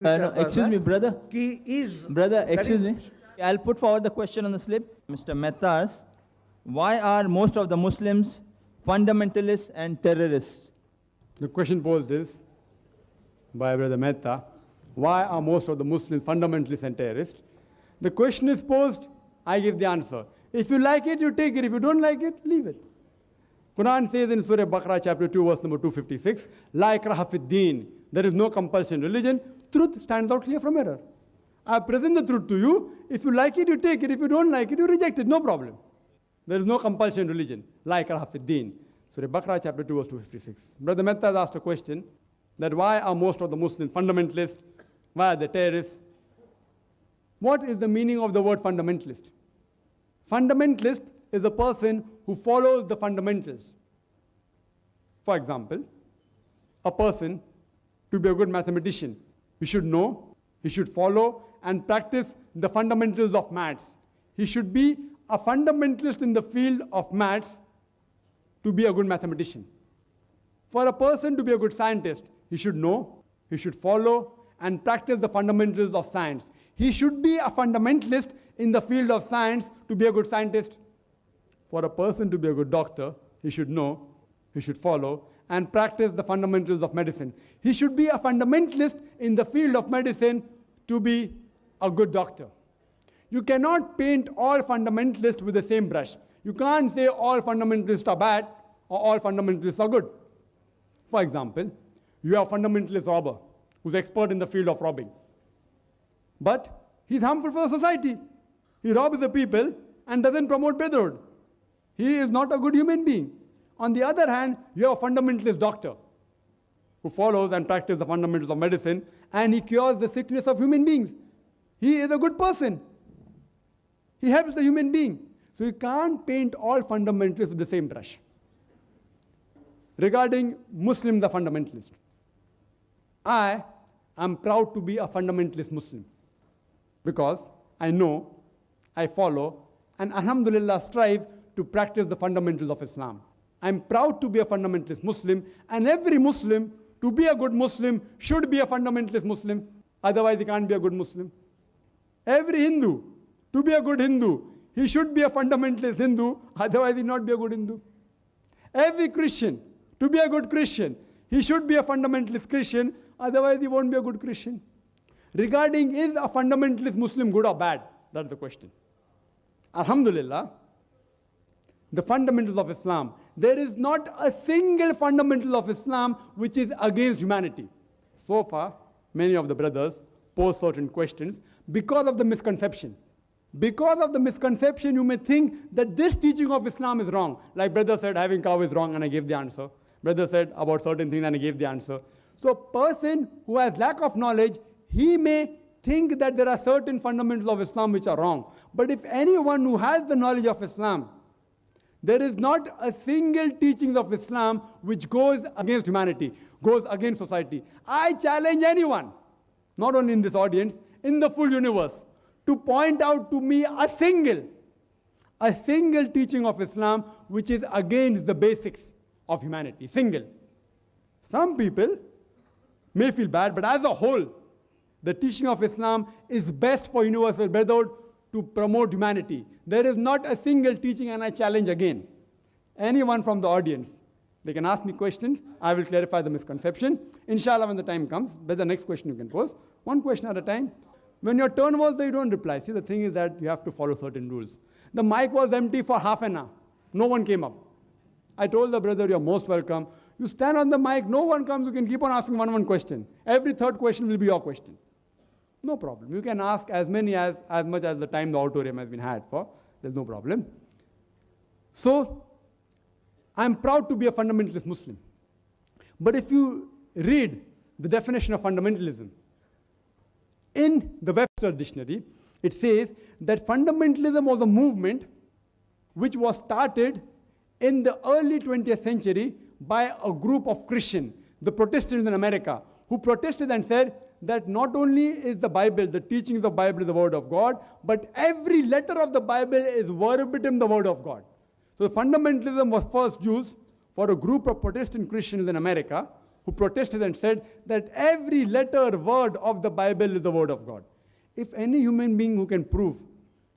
No, excuse me, brother. Ki is Brother, excuse me. I'll put forward the question on the slip. Mr. Mehta asks, why are most of the Muslims fundamentalists and terrorists? The question posed is by Brother Mehta, why are most of the Muslims fundamentalists and terrorists? The question is posed, I give the answer. If you like it, you take it. If you don't like it, leave it. Quran says in Surah Baqarah chapter 2 verse number 256, La ikraha fid deen. There is no compulsion in religion. Truth stands out clear from error. I present the truth to you. If you like it, you take it. If you don't like it, you reject it. No problem. There is no compulsion in religion. La ikraha fid deen. Surah Baqarah chapter 2 verse 256. Brother Mehta has asked a question that why are most of the Muslims fundamentalists? Why are they terrorists? What is the meaning of the word fundamentalist? Fundamentalist is a person who follows the fundamentals. For example, a person, to be a good mathematician, he should know, he should follow and practice the fundamentals of maths. He should be a fundamentalist in the field of maths to be a good mathematician. For a person to be a good scientist, he should know, he should follow and practice the fundamentals of science. He should be a fundamentalist in the field of science to be a good scientist. For a person to be a good doctor, he should know, he should follow, and practice the fundamentals of medicine. He should be a fundamentalist in the field of medicine to be a good doctor. You cannot paint all fundamentalists with the same brush. You can't say all fundamentalists are bad or all fundamentalists are good. For example, you have a fundamentalist robber who's expert in the field of robbing. But he's harmful for the society. He robs the people and doesn't promote brotherhood. He is not a good human being. On the other hand, you have a fundamentalist doctor who follows and practices the fundamentals of medicine and he cures the sickness of human beings. He is a good person. He helps the human being. So you can't paint all fundamentalists with the same brush. Regarding Muslim, the fundamentalist, I am proud to be a fundamentalist Muslim because I know, I follow, and alhamdulillah strive to practice the fundamentals of Islam. I'm proud to be a fundamentalist Muslim, and every Muslim, to be a good Muslim, should be a fundamentalist Muslim. Otherwise, he can't be a good Muslim. Every Hindu, to be a good Hindu, he should be a fundamentalist Hindu. Otherwise, he will not be a good Hindu. Every Christian, to be a good Christian, he should be a fundamentalist Christian. Otherwise, he won't be a good Christian. Regarding is a fundamentalist Muslim good or bad? That's the question. Alhamdulillah, the fundamentals of Islam, there is not a single fundamental of Islam which is against humanity. So far, many of the brothers pose certain questions because of the misconception. Because of the misconception, you may think that this teaching of Islam is wrong. Like brother said, having cow is wrong, and I gave the answer. Brother said about certain things, and I gave the answer. So a person who has lack of knowledge, he may think that there are certain fundamentals of Islam which are wrong. But if anyone who has the knowledge of Islam, there is not a single teaching of Islam which goes against humanity, goes against society. I challenge anyone, not only in this audience, in the full universe, to point out to me a single teaching of Islam which is against the basics of humanity. Single. Some people may feel bad, but as a whole, the teaching of Islam is best for universal brotherhood to promote humanity. There is not a single teaching, and I challenge again. Anyone from the audience, they can ask me questions. I will clarify the misconception. Inshallah, when the time comes, but the next question you can pose. One question at a time. When your turn was there, you don't reply. See, the thing is that you have to follow certain rules. The mic was empty for half an hour. No one came up. I told the brother, you're most welcome. You stand on the mic, no one comes, you can keep on asking one question. Every third question will be your question. No problem. You can ask as much as the time the auditorium has been had for. There's no problem. So, I'm proud to be a fundamentalist Muslim. But if you read the definition of fundamentalism, in the Webster dictionary, it says that fundamentalism was a movement which was started in the early 20th century by a group of Christians, the Protestants in America, who protested and said that not only is the Bible, the teachings of the Bible, the Word of God, but every letter of the Bible is verbatim the Word of God. So fundamentalism was first used for a group of Protestant Christians in America who protested and said that every letter, word of the Bible is the word of God. If any human being who can prove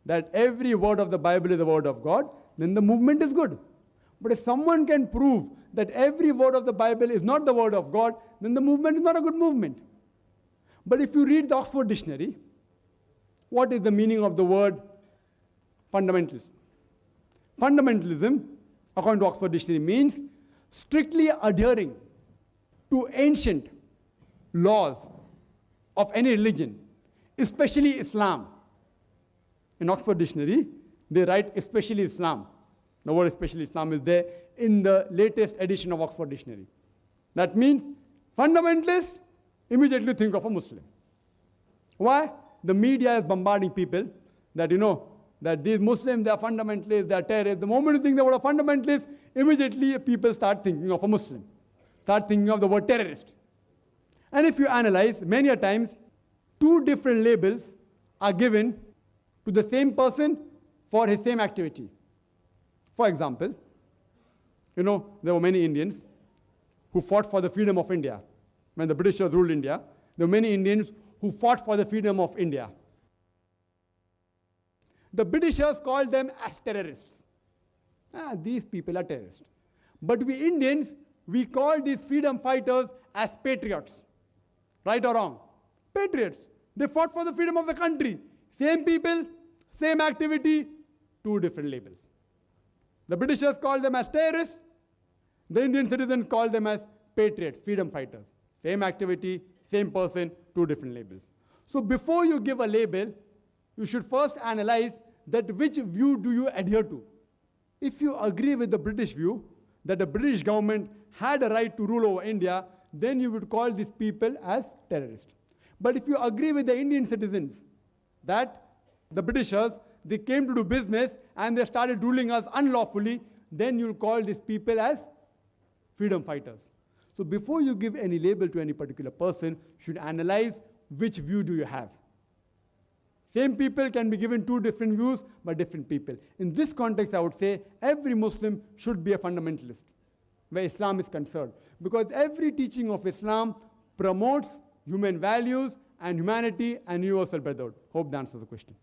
that every word of the Bible is the word of God, then the movement is good. But if someone can prove that every word of the Bible is not the word of God, then the movement is not a good movement. But if you read the Oxford Dictionary, what is the meaning of the word fundamentalism? Fundamentalism, according to Oxford Dictionary, means strictly adhering to ancient laws of any religion, especially Islam. In Oxford Dictionary, they write especially Islam. The word especially Islam is there in the latest edition of Oxford Dictionary. That means fundamentalist, immediately think of a Muslim. Why? The media is bombarding people that, that these Muslims, they are fundamentalists, they are terrorists. The moment you think the word of fundamentalist, immediately people start thinking of a Muslim, start thinking of the word terrorist. And if you analyze, many a times, two different labels are given to the same person for his same activity. For example, there were many Indians who fought for the freedom of India. When the Britishers ruled India, there were many Indians who fought for the freedom of India. The Britishers called them as terrorists. These people are terrorists. But we Indians, we call these freedom fighters as patriots. Right or wrong? Patriots. They fought for the freedom of the country. Same people, same activity, two different labels. The Britishers called them as terrorists. The Indian citizens called them as patriots, freedom fighters. Same activity, same person, two different labels. So before you give a label, you should first analyze that which view do you adhere to. If you agree with the British view, that the British government had a right to rule over India, then you would call these people as terrorists. But if you agree with the Indian citizens that the Britishers, they came to do business and they started ruling us unlawfully, then you'll call these people as freedom fighters. So before you give any label to any particular person, you should analyze which view do you have. Same people can be given two different views by different people. In this context, I would say every Muslim should be a fundamentalist where Islam is concerned, because every teaching of Islam promotes human values and humanity and universal brotherhood. Hope that answers the question.